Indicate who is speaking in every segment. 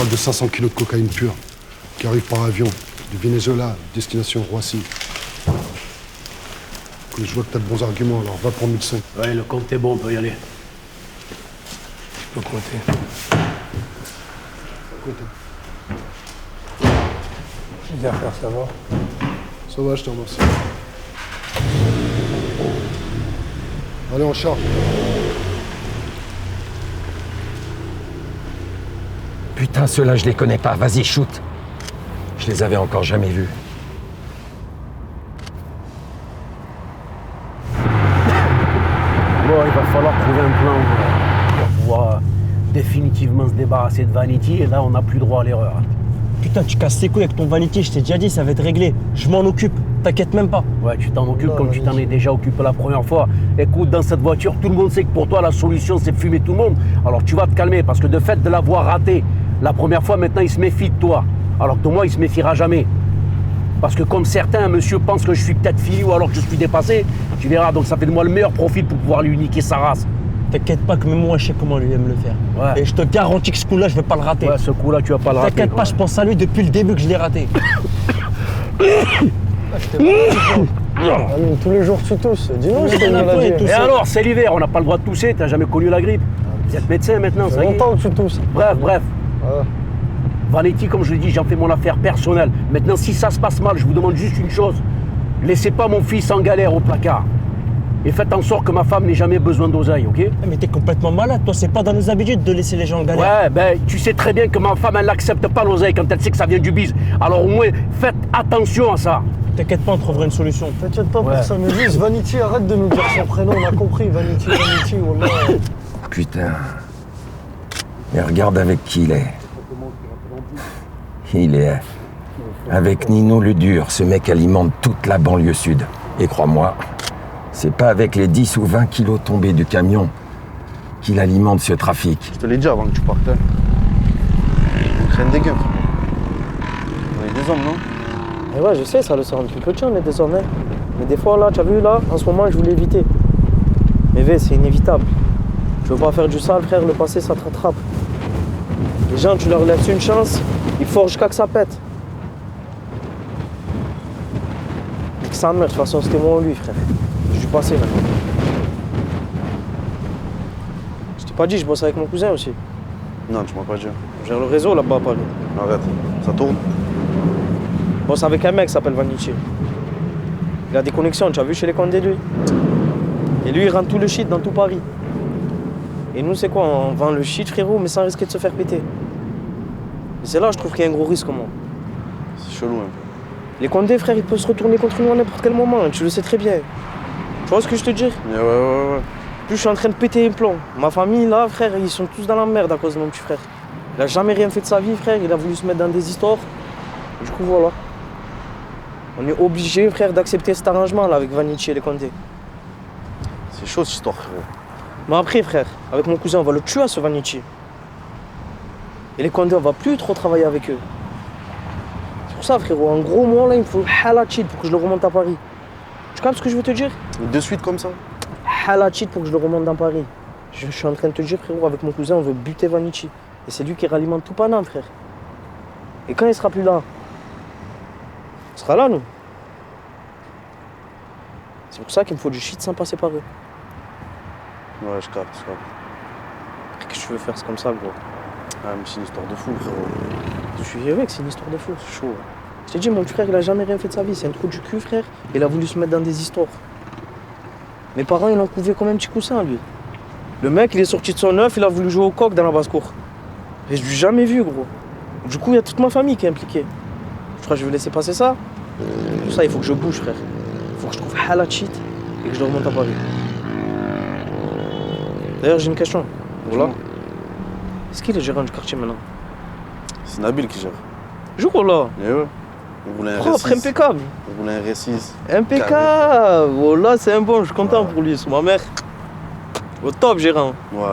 Speaker 1: parle de 500 kilos de cocaïne pure qui arrive par avion du Venezuela, destination Roissy. Je vois que t'as de bons arguments, alors va pour 1100.
Speaker 2: Ouais, le compte est bon, on peut y aller.
Speaker 3: Je peux compter. Bien faire, ça va?
Speaker 1: Ça va, je te remercie. Allez, on charge.
Speaker 4: Putain, ceux-là, je les connais pas. Vas-y, shoot. Je les avais encore jamais vus.
Speaker 2: Bon, il va falloir trouver un plan pour pouvoir définitivement se débarrasser de Vanity, et là, on n'a plus droit à l'erreur.
Speaker 5: Putain, tu casses les couilles avec ton Vanity, je t'ai déjà dit, ça va être réglé. Je m'en occupe, t'inquiète même pas.
Speaker 2: Ouais, tu t'en occupes comme tu t'en es déjà occupé la première fois. Écoute, dans cette voiture, tout le monde sait que pour toi, la solution, c'est fumer tout le monde. Alors tu vas te calmer, parce que de fait de l'avoir raté la première fois, maintenant, il se méfie de toi. Alors que de moi, il se méfiera jamais. Parce que comme certains, monsieur, pensent que je suis peut-être fini ou alors que je suis dépassé, tu verras, donc ça fait de moi le meilleur profil pour pouvoir lui niquer sa race.
Speaker 5: T'inquiète pas que même moi, je sais comment lui aime le faire.
Speaker 2: Ouais.
Speaker 5: Et je te garantis que ce coup-là, je vais pas le rater.
Speaker 2: Ouais, ce coup-là, tu vas pas le rater.
Speaker 5: T'inquiète pas, je pense à lui depuis le début que je l'ai raté.
Speaker 3: Allez, tous les jours tu tousses. Dis-nous, je t'ai maladie.
Speaker 2: Et alors, c'est l'hiver, on n'a pas le droit de tousser, t'as jamais connu la grippe. Vous êtes médecin maintenant,
Speaker 3: Ça
Speaker 2: ça
Speaker 3: fait
Speaker 2: y est.
Speaker 3: longtemps que tu tousses.
Speaker 2: Bref.
Speaker 3: Ouais.
Speaker 2: Vanetti, comme je l'ai dit, j'en fais mon affaire personnelle. Maintenant, si ça se passe mal, je vous demande juste une chose. Laissez pas mon fils en galère au placard. Et faites en sorte que ma femme n'ait jamais besoin d'oseille, ok?
Speaker 5: Mais t'es complètement malade, toi, c'est pas dans nos habitudes de laisser les gens en galère.
Speaker 2: Ouais, ben, tu sais très bien que ma femme, elle n'accepte pas l'oseille quand elle sait que ça vient du bise. Alors au moins, faites attention à ça.
Speaker 5: T'inquiète pas, on trouvera une solution.
Speaker 3: T'inquiète pas pour ça, mais juste Vanity, arrête de nous dire son prénom, on a compris. Vanity, wallah.
Speaker 4: Putain. Mais regarde avec qui il est. Il est avec Nino le Dur. Ce mec alimente toute la banlieue sud. Et crois-moi, c'est pas avec les 10 ou 20 kilos tombés du camion qu'il alimente ce trafic.
Speaker 6: Je te l'ai dit avant que tu partes. On traîne des gueux. On est des hommes, non?
Speaker 7: Mais ouais, je sais, ça le sort un petit peu de chien, mais désormais. Mais des fois, là, tu as vu, là, en ce moment, je voulais éviter. Mais V, c'est inévitable. Je veux pas faire du sale, frère, le passé, ça te rattrape. Les gens, tu leur laisses une chance, ils forgent jusqu'à que ça pète. Et que sa mère, de toute façon, c'était moi ou lui, frère. Je suis passé, maintenant. Je t'ai pas dit, je bosse avec mon cousin aussi.
Speaker 6: Non, tu m'as pas dit.
Speaker 7: Je gère le réseau, là-bas, à Paris.
Speaker 6: Arrête, ça tourne.
Speaker 7: Je bosse avec un mec qui s'appelle Vanity. Il a des connexions, tu as vu chez les Condés, lui. Et lui, il rentre tout le shit dans tout Paris. Et nous, c'est quoi? On vend le shit, frérot, mais sans risquer de se faire péter. Et c'est là, je trouve qu'il y a un gros risque, moi.
Speaker 6: C'est chelou, hein.
Speaker 7: Les Condés, frère, ils peuvent se retourner contre nous à n'importe quel moment, tu le sais très bien. Tu vois ce que je te dis?
Speaker 6: Ouais.
Speaker 7: Plus je suis en train de péter un plomb. Ma famille, là, frère, ils sont tous dans la merde à cause de mon petit frère. Il a jamais rien fait de sa vie, frère, il a voulu se mettre dans des histoires. Du coup, voilà. On est obligé, frère, d'accepter cet arrangement-là avec Vanity et les Condés.
Speaker 6: C'est chaud cette histoire, frérot.
Speaker 7: Mais après, frère, avec mon cousin, on va le tuer à ce Vanity. Et les Condés, on va plus trop travailler avec eux. C'est pour ça, frérot, en gros, moi, là, il me faut halachid pour que je le remonte à Paris. Tu captes ce que je veux te dire?
Speaker 6: De suite comme ça?
Speaker 7: Halachid pour que je le remonte dans Paris. Je suis en train de te dire, frérot, avec mon cousin, on veut buter Vanity. Et c'est lui qui ralimente tout Paname, frère. Et quand il sera plus là, on sera là, nous. C'est pour ça qu'il me faut du shit sans passer par eux.
Speaker 6: Ouais, je capte.
Speaker 7: Qu'est-ce que tu veux faire? C'est comme ça, gros.
Speaker 6: Ah, mais c'est une histoire de fou, frérot.
Speaker 7: Je suis avec, c'est une histoire de fou.
Speaker 6: C'est chaud.
Speaker 7: Je t'ai dit, mon frère, il a jamais rien fait de sa vie. C'est un trou du cul, frère. Il a voulu se mettre dans des histoires. Mes parents, ils l'ont couvé comme un petit coussin, lui. Le mec, il est sorti de son œuf, il a voulu jouer au coq dans la basse-cour. Et je l'ai jamais vu, gros. Du coup, il y a toute ma famille qui est impliquée. Je crois que je vais laisser passer ça. Pour ça, il faut que je bouge, frère. Il faut que je trouve halachit et que je le remonte à Paris. D'ailleurs, j'ai une question. Voilà. Est-ce qu'il est gérant du quartier maintenant?
Speaker 6: C'est Nabil qui gère.
Speaker 7: Je crois là.
Speaker 6: Et ouais. On voulait un
Speaker 7: Propre,
Speaker 6: R6.
Speaker 7: impeccable.
Speaker 6: On voulait un R6.
Speaker 7: Impeccable. Voilà, c'est un bon, je suis content pour lui, c'est ma mère. Au top, gérant.
Speaker 6: Ouais.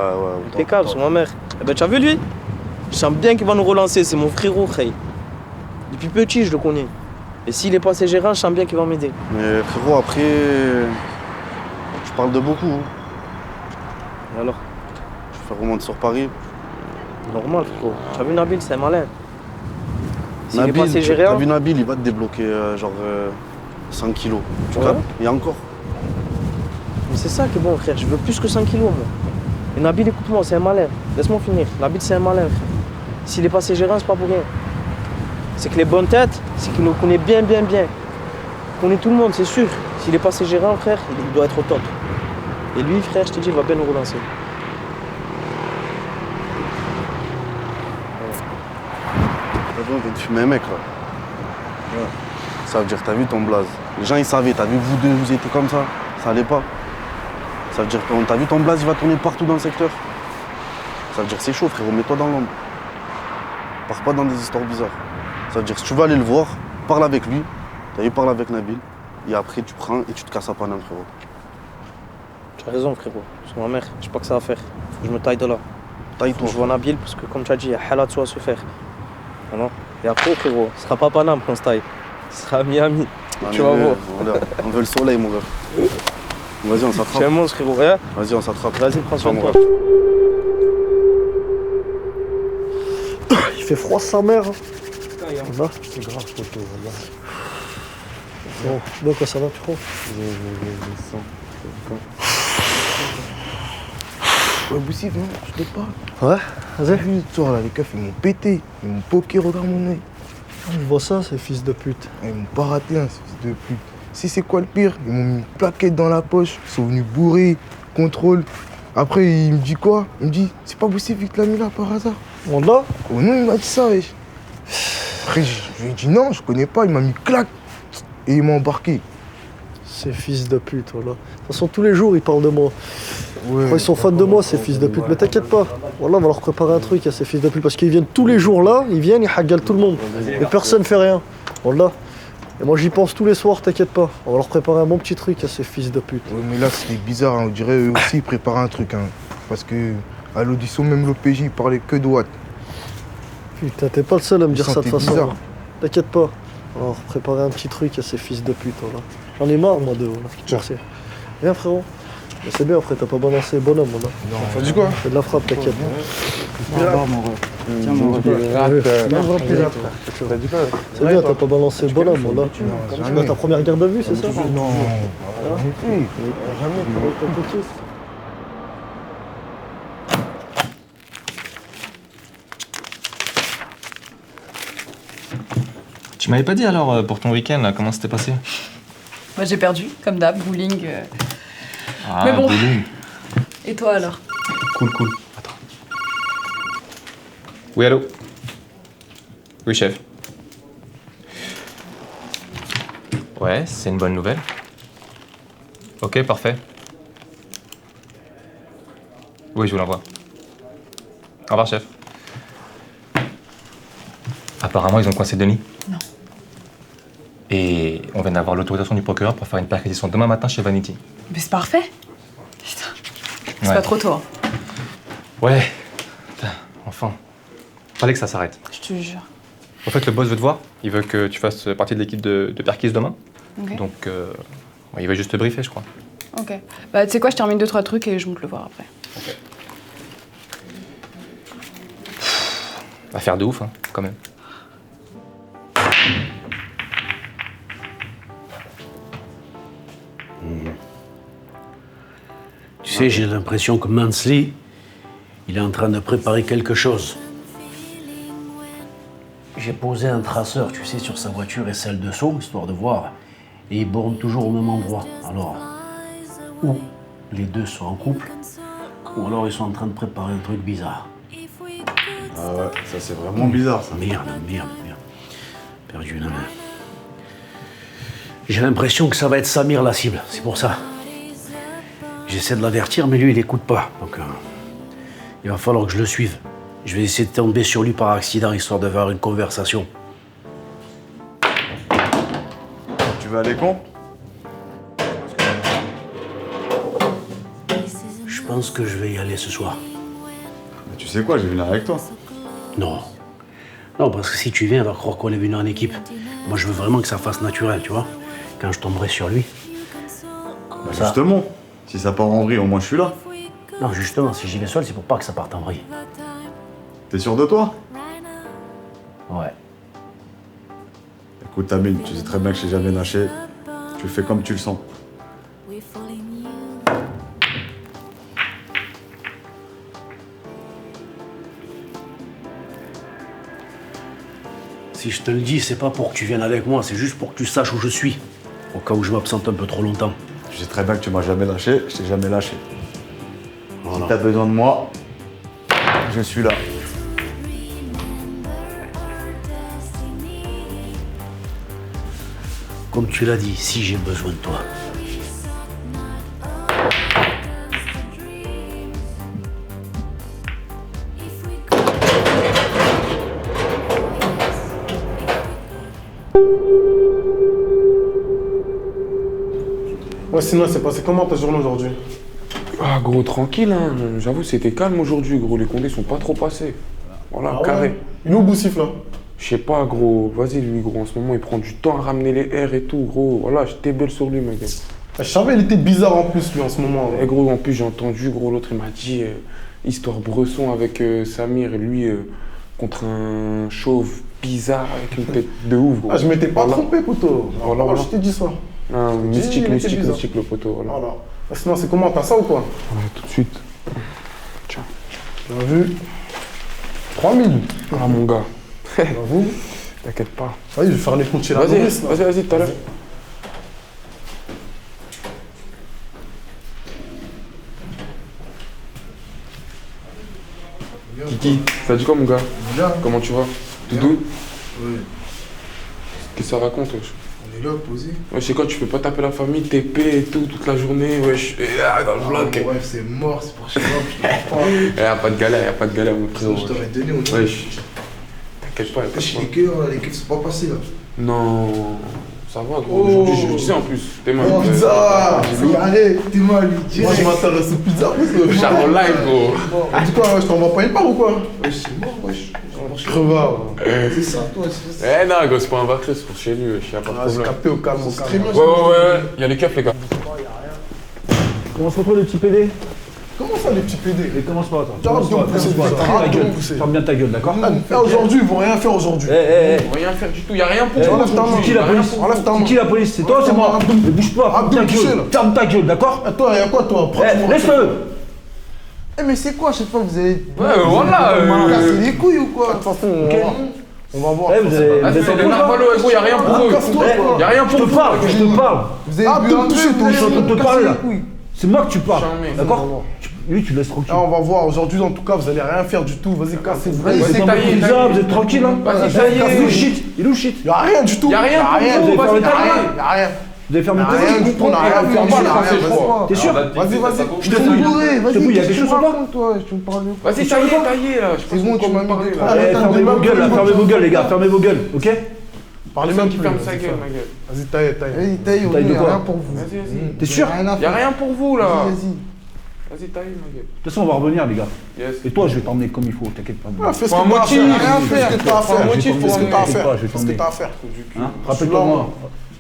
Speaker 7: Impeccable, c'est ma mère. Eh ben, tu as vu lui? Je sens bien qu'il va nous relancer, c'est mon frérot, Khay. Depuis petit, je le connais. Et s'il est passé gérant, je sens bien qu'il va m'aider.
Speaker 6: Mais frérot, après. Je parle de beaucoup.
Speaker 7: Et alors?
Speaker 6: Je vais faire remonter sur Paris.
Speaker 7: Normal, frérot. Tu as vu Nabil, c'est un malin. S'il est
Speaker 6: Nabil,
Speaker 7: passé
Speaker 6: t'as
Speaker 7: gérer,
Speaker 6: vu Nabil, il va te débloquer 100 kilos. Tu
Speaker 7: Ouais.
Speaker 6: captes? Il y a encore.
Speaker 7: mais c'est ça qui est bon, frère. Je veux plus que 5 kilos, moi. Et Nabil, écoute-moi, c'est un malin. Laisse-moi finir. Nabil, c'est un malin, frère. S'il est passé gérant, c'est pas pour rien. C'est que les bonnes têtes, c'est qu'il nous connaît bien. Il connaît tout le monde, c'est sûr. S'il est passé gérant, frère, il doit être au top. Et lui, frère, je te dis, il va bien nous relancer.
Speaker 6: T'as vu, on vient de fumer un mec là. Ouais. Ça veut dire, t'as vu ton blaze. Les gens ils savaient, t'as vu vous deux, vous étiez comme ça. Ça allait pas. Ça veut dire, t'as vu ton blaze, il va tourner partout dans le secteur. Ça veut dire, c'est chaud frérot, mets-toi dans l'ombre. Pars pas dans des histoires bizarres. Ça veut dire, si tu veux aller le voir, parle avec lui. T'as vu, parle avec Nabil. Et après, tu prends et tu te casses à Paname, frérot.
Speaker 7: Tu as raison, frérot. Parce que ma mère, je sais pas que ça à faire. Faut que je me taille de là.
Speaker 6: Taille-toi.
Speaker 7: Je vois Nabil parce que, comme tu as dit, il y a halat à se faire. Voilà. Et après, frérot, ce sera pas Paname qu'on se taille. Ce sera Miami. Tu vas voir.
Speaker 6: On veut le soleil, mon gars. Vas-y, on
Speaker 7: Tu es un
Speaker 6: s'attrape.
Speaker 7: monstre, frérot. Hein.
Speaker 6: Vas-y, on s'attrape.
Speaker 7: Vas-y, prends soin de toi.
Speaker 3: Il fait froid sa mère. Voilà. C'est grave, photo. Voilà. Bon, donc ça va, tu crois?
Speaker 8: Ouais, Boussi, viens, je te parle.
Speaker 3: Ouais,
Speaker 8: T'as
Speaker 3: vas-y.
Speaker 8: vu l'histoire là, les keufs ils m'ont pété, ils m'ont poké, regarde mon œil.
Speaker 3: Je vois ça, ces fils de pute.
Speaker 8: Ils m'ont pas raté, hein, ces fils de pute. Si c'est quoi le pire, ils m'ont mis une plaquette dans la poche, ils sont venus bourrer, contrôle. Après, il me dit quoi? Il me dit, c'est pas Boussi qui te l'a mis là par hasard.
Speaker 3: On l'a?
Speaker 8: Oh non, il m'a dit ça, wesh. Après, je lui ai dit non, je connais pas, il m'a mis clac. Et il m'a embarqué.
Speaker 3: Ces fils de pute, voilà. De toute façon, tous les jours, ils parlent de moi.
Speaker 8: Ouais.
Speaker 3: Ils sont fans de moi, ces fils de pute. Mais t'inquiète pas. Voilà, on va leur préparer un truc à ces fils de pute. Parce qu'ils viennent tous les jours là, ils viennent, ils hagalent tout le monde. Et personne fait rien. Voilà. Et moi, j'y pense tous les soirs, t'inquiète pas. On va leur préparer un bon petit truc à ces fils de pute.
Speaker 8: Ouais, mais là, c'était bizarre, hein. On dirait eux aussi, ils préparaient un truc. Hein. Parce que à l'audition, même l'OPJ, il parlait que de Watt.
Speaker 3: Putain, t'es pas le seul à me dire ça de
Speaker 8: sentait
Speaker 3: toute façon.
Speaker 8: bizarre.
Speaker 3: T'inquiète pas. On va leur préparer un petit truc à ces fils de pute, voilà. J'en ai marre, moi, de voilà. Merci. Viens, frérot. Mais c'est bien, après, t'as pas balancé bonhomme, voilà.
Speaker 8: Non, ça dit quoi?
Speaker 3: Fais de la frappe, t'inquiète.
Speaker 8: Tiens, mon pirate.
Speaker 3: C'est bien, t'as pas balancé bonhomme, voilà. C'est
Speaker 8: jamais.
Speaker 3: ta première garde à vue, c'est ça?
Speaker 8: Non.
Speaker 9: Tu m'avais pas dit alors pour ton week-end, là, comment c'était passé?
Speaker 10: Moi j'ai perdu, comme d'hab, bowling.
Speaker 9: Ah,
Speaker 10: Mais bon.
Speaker 9: bowling.
Speaker 10: Et toi alors?
Speaker 9: Cool. Attends. Oui, allô? Oui, chef. Ouais, c'est une bonne nouvelle. Ok, parfait. Oui, je vous l'envoie. Au revoir, chef. Apparemment, ils ont coincé Denis.
Speaker 10: Non.
Speaker 9: Et on vient d'avoir l'autorisation du procureur pour faire une perquisition demain matin chez Vanity.
Speaker 10: Mais c'est parfait. Putain. C'est
Speaker 9: Ouais.
Speaker 10: pas trop tôt, hein.
Speaker 9: Ouais. Putain, enfin. Fallait que ça s'arrête.
Speaker 10: Je te jure.
Speaker 9: En fait, le boss veut te voir. Il veut que tu fasses partie de l'équipe de perquise demain.
Speaker 10: Ok.
Speaker 9: Donc, ouais, il va juste te briefer, je crois.
Speaker 10: Ok. Bah tu sais quoi, je termine 2-3 trucs et je monte le voir après.
Speaker 9: Affaire de ouf, hein, quand même.
Speaker 2: Tu sais, j'ai l'impression que Mansley, il est en train de préparer quelque chose. J'ai posé un traceur, tu sais, sur sa voiture et celle de Sceaux, histoire de voir. Et ils bornent toujours au même endroit. Alors, ou les deux sont en couple, ou alors ils sont en train de préparer un truc bizarre.
Speaker 11: Ah ouais, ça c'est vraiment bizarre ça.
Speaker 2: Merde. Perdu une main. J'ai l'impression que ça va être Samir la cible, c'est pour ça. J'essaie de l'avertir, mais lui, il n'écoute pas. Donc, il va falloir que je le suive. Je vais essayer de tomber sur lui par accident, histoire d'avoir une conversation.
Speaker 11: Tu vas aller quand?
Speaker 2: Je pense que je vais y aller ce soir.
Speaker 11: Mais tu sais quoi, je vais venir avec toi.
Speaker 2: Non. Non, parce que si tu viens, on va croire qu'on est venu en équipe. Moi, je veux vraiment que ça fasse naturel, tu vois. Quand je tomberai sur lui.
Speaker 11: Bah justement, si ça part en vrille, au moins je suis là.
Speaker 2: Non, justement, si j'y vais seul, c'est pour pas que ça parte en vrille.
Speaker 11: T'es sûr de toi?
Speaker 2: Ouais.
Speaker 11: Écoute, Amine, tu sais très bien que je t'ai jamais lâché. Tu fais comme tu le sens.
Speaker 2: Si je te le dis, c'est pas pour que tu viennes avec moi, c'est juste pour que tu saches où je suis. Au cas où je m'absente un peu trop longtemps.
Speaker 11: Tu sais très bien que tu m'as jamais lâché, je t'ai jamais lâché.
Speaker 2: Voilà.
Speaker 11: Si t'as besoin de moi, je suis là.
Speaker 2: Comme tu l'as dit, si j'ai besoin de toi.
Speaker 12: Ouais, sinon, c'est passé comment ta journée aujourd'hui?
Speaker 13: Ah gros, tranquille, hein. J'avoue, c'était calme aujourd'hui, gros. Les condés sont pas trop passés. Voilà,
Speaker 12: Ah
Speaker 13: carré.
Speaker 12: ouais. Il est où Boussif là?
Speaker 13: Je sais pas, gros. Vas-y, lui, gros. En ce moment, il prend du temps à ramener les airs et tout, gros. Voilà, j'étais belle sur lui, ma gueule.
Speaker 12: Je savais, il était bizarre en plus lui en ce moment.
Speaker 13: Et gros, en plus, j'ai entendu, gros, l'autre, il m'a dit histoire Bresson avec Samir et lui contre un chauve bizarre avec une tête de ouf, gros.
Speaker 12: Ah, je m'étais pas
Speaker 13: Voilà.
Speaker 12: trompé, poteau.
Speaker 13: Voilà,
Speaker 12: Alors,
Speaker 13: voilà.
Speaker 12: je t'ai dit ça.
Speaker 13: Ah,
Speaker 12: Il était bizarre.
Speaker 13: mystique, le poteau, voilà.
Speaker 12: Voilà. Ah, sinon, c'est comment? T'as ça ou quoi?
Speaker 13: Voilà, tout de suite. Tiens.
Speaker 12: Bien vu. 3000.
Speaker 13: Ah, mon gars.
Speaker 12: J'avoue.
Speaker 13: T'inquiète pas.
Speaker 12: Vas-y, je vais faire les comptes chez la
Speaker 13: Vas-y,
Speaker 12: nourrice, là.
Speaker 13: vas-y, tout à l'heure. Kiki, ça dit quoi mon gars?
Speaker 8: Bien.
Speaker 13: Comment tu vas? Doudou?
Speaker 8: Oui.
Speaker 13: Qu'est-ce que ça raconte wesh?
Speaker 8: On est là, posé.
Speaker 13: Ouais, c'est quoi, tu peux pas taper la famille, TP et tout, toute la journée, wesh. Et là, dans le bloc.
Speaker 8: Ouais, c'est mort, c'est pour chez moi, je te dis pas.
Speaker 13: Y'a pas de galère, mon frérot.
Speaker 8: Je t'aurais donné, on
Speaker 13: Wesh. T'inquiète pas, y'a pas de
Speaker 8: Wesh,
Speaker 13: problème.
Speaker 8: les queues sont pas passées là.
Speaker 13: Non, ça va gros. Aujourd'hui, je disais en plus, t'es mal.
Speaker 8: Oh, pizza! Arrête, t'es mal, lui.
Speaker 12: Moi, je m'intéresse aux pizzas, parce que.
Speaker 13: Charbon live, gros.
Speaker 12: Ah, dis quoi, je t'envoie pas une part ou quoi?
Speaker 8: Wesh, c'est mort, wesh.
Speaker 12: Crevard.
Speaker 8: C'est ça, toi, c'est ça.
Speaker 13: Eh non, gros, c'est pas un vaccin, c'est pour chez lui, wesh, y'a pas de
Speaker 12: Ah, j'ai
Speaker 13: problème.
Speaker 12: capté au calme, au
Speaker 8: C'est
Speaker 12: calme.
Speaker 8: très bien.
Speaker 13: Ouais, y'a les keufs, les gars.
Speaker 2: Comment se retrouve le petit PD?
Speaker 12: Comment ça, les petits PD?
Speaker 2: Et commence pas, attends.
Speaker 12: Arrête de me pousser, arrête de me pousser.
Speaker 2: Ferme bien ta gueule, d'accord?
Speaker 12: Aujourd'hui, ils vont rien faire aujourd'hui.
Speaker 2: Eh,
Speaker 13: Faut rien faire du tout, y'a rien pour
Speaker 2: eh,
Speaker 13: toi.
Speaker 12: enlève ta main.
Speaker 2: c'est qui la police?
Speaker 12: Enlève ta main.
Speaker 2: C'est qui la police? C'est toi ou c'est moi?
Speaker 12: Arrête de me-
Speaker 2: Ne bouge pas, ferme
Speaker 12: Arrête de
Speaker 2: ta
Speaker 12: me toucher,
Speaker 2: gueule.
Speaker 12: là.
Speaker 2: Ferme ta gueule, d'accord?
Speaker 12: Et toi, y'a quoi, toi?
Speaker 2: Eh, laisse-le!
Speaker 8: Eh, mais c'est quoi, à chaque fois que vous allez.
Speaker 13: Ouais, voilà.
Speaker 8: Casser les couilles ou quoi?
Speaker 12: De toute façon, on va voir.
Speaker 2: Eh, vous avez-
Speaker 13: Vas-y,
Speaker 2: vous êtes en
Speaker 13: les
Speaker 2: cause, là?
Speaker 13: narvalos, gros, y'a rien pour eux.
Speaker 12: Casse-toi, toi.
Speaker 13: Y'a rien
Speaker 2: Je
Speaker 13: pour
Speaker 2: te
Speaker 13: eux.
Speaker 2: parle, je te parle.
Speaker 8: Vous avez
Speaker 12: Arrête
Speaker 8: bu
Speaker 12: de
Speaker 8: un
Speaker 12: me
Speaker 8: peu,
Speaker 12: toucher,
Speaker 8: vous
Speaker 12: toi,
Speaker 8: allez
Speaker 12: je suis en train de
Speaker 8: me
Speaker 12: te
Speaker 8: casser
Speaker 12: parler,
Speaker 8: les
Speaker 12: là.
Speaker 8: couilles.
Speaker 2: C'est moi que tu parles,
Speaker 13: Jamais.
Speaker 2: d'accord? Lui, tu laisses tranquille.
Speaker 12: Ah, on va voir. Aujourd'hui, en tout cas, vous allez rien faire du tout. Vas-y, cassez-vous.
Speaker 8: Vas-y,
Speaker 2: Vous êtes
Speaker 13: c'est
Speaker 2: en
Speaker 13: taillé,
Speaker 2: mode bizarre, vous êtes tranquille, hein?
Speaker 13: Vas-y,
Speaker 2: Eh,
Speaker 13: taillé.
Speaker 2: Il est où shit? Il est où shit?
Speaker 12: Y'a rien du tout.
Speaker 13: Y'a rien pour
Speaker 12: rien.
Speaker 13: vous,
Speaker 2: Vous avez
Speaker 13: vas-y,
Speaker 2: fermé
Speaker 13: taillez.
Speaker 2: ta gueule.
Speaker 12: Y'a rien.
Speaker 2: Vous avez fermé
Speaker 12: Y'a
Speaker 2: ta
Speaker 12: rien
Speaker 2: gueule?
Speaker 12: du tout. On a rien
Speaker 13: ferme
Speaker 12: fait.
Speaker 13: pas,
Speaker 12: On a
Speaker 13: là,
Speaker 12: rien
Speaker 13: c'est
Speaker 12: fait.
Speaker 13: froid.
Speaker 2: T'es sûr?
Speaker 12: Vas-y, vas-y.
Speaker 2: Je te
Speaker 12: fous.
Speaker 2: fouille.
Speaker 8: Bourré,
Speaker 2: Je te
Speaker 8: vas-y,
Speaker 2: fouille, y'a
Speaker 8: qu'est-ce que
Speaker 2: quelque
Speaker 8: tu
Speaker 2: chose ou pas?
Speaker 8: racontes, toi? Tu me parles de quoi?
Speaker 13: Vas-y, taillé, là.
Speaker 8: C'est bon, tu m'as mis des trucs.
Speaker 2: Eh, fermez vos gueules, là, fermez vos gueules, les gars, fermez vos gueules, ok?
Speaker 12: Parlez
Speaker 13: Même
Speaker 12: même
Speaker 13: qui
Speaker 12: plus.
Speaker 13: ferme
Speaker 12: Vas-y,
Speaker 13: sa gueule, ma gueule.
Speaker 12: Vas-y, taille, taille.
Speaker 8: Vas-y, taille,
Speaker 2: Taille de
Speaker 8: y'a
Speaker 2: quoi?
Speaker 8: rien pour vous.
Speaker 13: Vas-y, vas-y.
Speaker 2: T'es sûr?
Speaker 13: Y'a rien pour vous, là.
Speaker 8: Vas-y.
Speaker 13: Vas-y, taille, ma gueule.
Speaker 2: De toute façon, on va revenir, les gars.
Speaker 13: Yes.
Speaker 2: Et toi, je vais t'emmener comme il faut, t'inquiète pas.
Speaker 12: Ouais, fais ce
Speaker 13: Faut un
Speaker 12: que t'as à
Speaker 13: motif.
Speaker 12: faire.
Speaker 8: Rien
Speaker 12: Fais ce que t'as à
Speaker 13: Faut un
Speaker 12: faire.
Speaker 13: motif
Speaker 12: Fais
Speaker 13: pour
Speaker 12: ce que
Speaker 13: emmener.
Speaker 12: t'as à
Speaker 2: Je
Speaker 12: faire.
Speaker 2: vais
Speaker 12: Fais ce que
Speaker 2: t'emmener.
Speaker 12: t'as à faire.
Speaker 2: Hein? Rappelle-toi, moi.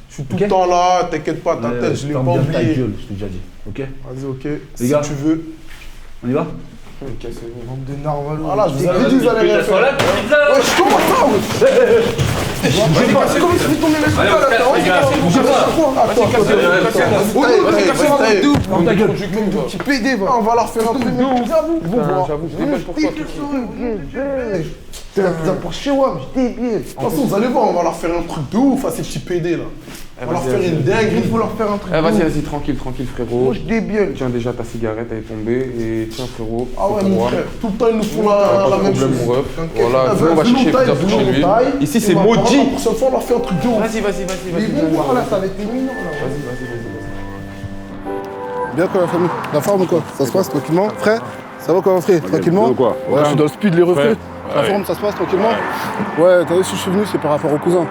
Speaker 12: Je suis tout
Speaker 2: Ok.
Speaker 12: le temps là, t'inquiète pas, ta tête, je l'ai pas
Speaker 2: Ferme bien ta
Speaker 12: oublié.
Speaker 2: gueule, je t'ai déjà dit, ok?
Speaker 12: Vas-y, ok.
Speaker 2: Les
Speaker 12: Si
Speaker 2: gars.
Speaker 12: tu veux.
Speaker 2: On y va?
Speaker 13: Cassez-vous.
Speaker 8: Bande de narvalos.
Speaker 12: Voilà, je vous avais dit, vous allez rien faire. Ouais, je commence ça, ouais.
Speaker 8: Vas-y, cassez comme si tu tombais les
Speaker 9: Allez, on se casse, les gars.
Speaker 12: Bougez pas. Attends,
Speaker 2: Ferme ta gueule.
Speaker 8: Petit PD, va.
Speaker 12: On va leur faire un truc de ouf. Ils vont voir.
Speaker 13: J'avoue, j'étais belle pour toi.
Speaker 8: C'est la pizza pour chez moi, je débile.
Speaker 12: De toute façon, vous allez voir, on va leur faire un truc de ouf à ces petits PD là. On va leur faire une dinguerie.
Speaker 8: Il faut leur faire un truc.
Speaker 13: Eh, vas-y,
Speaker 8: de ouf.
Speaker 13: vas-y, tranquille, tranquille, frérot.
Speaker 8: Moi, je débile.
Speaker 13: Tiens déjà ta cigarette, elle est tombée. Et tiens, frérot.
Speaker 12: Ah ouais,
Speaker 13: faut
Speaker 12: mon
Speaker 13: voir.
Speaker 12: frère, tout le temps ils nous font
Speaker 13: Pas
Speaker 12: la
Speaker 13: de
Speaker 12: même
Speaker 13: problème,
Speaker 12: chose.
Speaker 13: mon ref.
Speaker 8: T'inquiète.
Speaker 13: Voilà, nous, on va chercher les pizzas pour chez lui. Ici, c'est maudit.
Speaker 12: La prochaine fois, on leur fait un truc de ouf.
Speaker 13: Vas-y, vas-y, vas-y.
Speaker 8: Mais
Speaker 13: vas-y,
Speaker 8: ils vont
Speaker 13: vas-y.
Speaker 8: voir là, ça va être éminent là.
Speaker 13: Vas-y, vas-y, vas-y.
Speaker 14: Bien quoi la famille? La forme ou quoi? Ça se passe tranquillement? Frère? Ça va quoi frère? Tranquillement?
Speaker 11: quoi?
Speaker 14: Ouais, je suis dans le speed, les reflets.
Speaker 11: Ouais.
Speaker 14: La forme, ça se passe tranquillement? Ouais, t'as vu si je suis venu, c'est par rapport au cousin.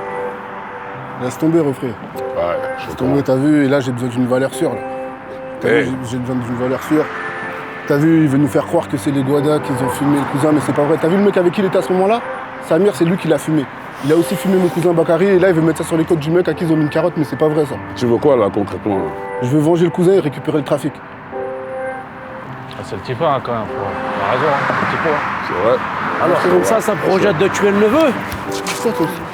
Speaker 14: Laisse tomber, reflet.
Speaker 11: Ouais,
Speaker 14: Laisse tomber, t'as vu, et là j'ai besoin d'une valeur sûre. Là. T'as
Speaker 11: Hey.
Speaker 14: vu, j'ai besoin d'une valeur sûre. T'as vu, il veut nous faire croire que c'est les Guada qui ont fumé le cousin, mais c'est pas vrai. T'as vu le mec avec qui il était à ce moment-là? Samir, c'est lui qui l'a fumé. Il a aussi fumé mon cousin Bakary, et là il veut mettre ça sur les côtes du mec à qui ils ont mis une carotte, mais c'est pas vrai ça.
Speaker 11: Tu veux quoi là concrètement là?
Speaker 14: Je veux venger le cousin et récupérer le trafic.
Speaker 15: C'est le petit peu hein, quand même, faut... T'as raison, hein, c'est le petit peu. Hein.
Speaker 11: C'est vrai.
Speaker 2: Alors comme ça projette de tuer le neveu?
Speaker 14: Toi, toi aussi.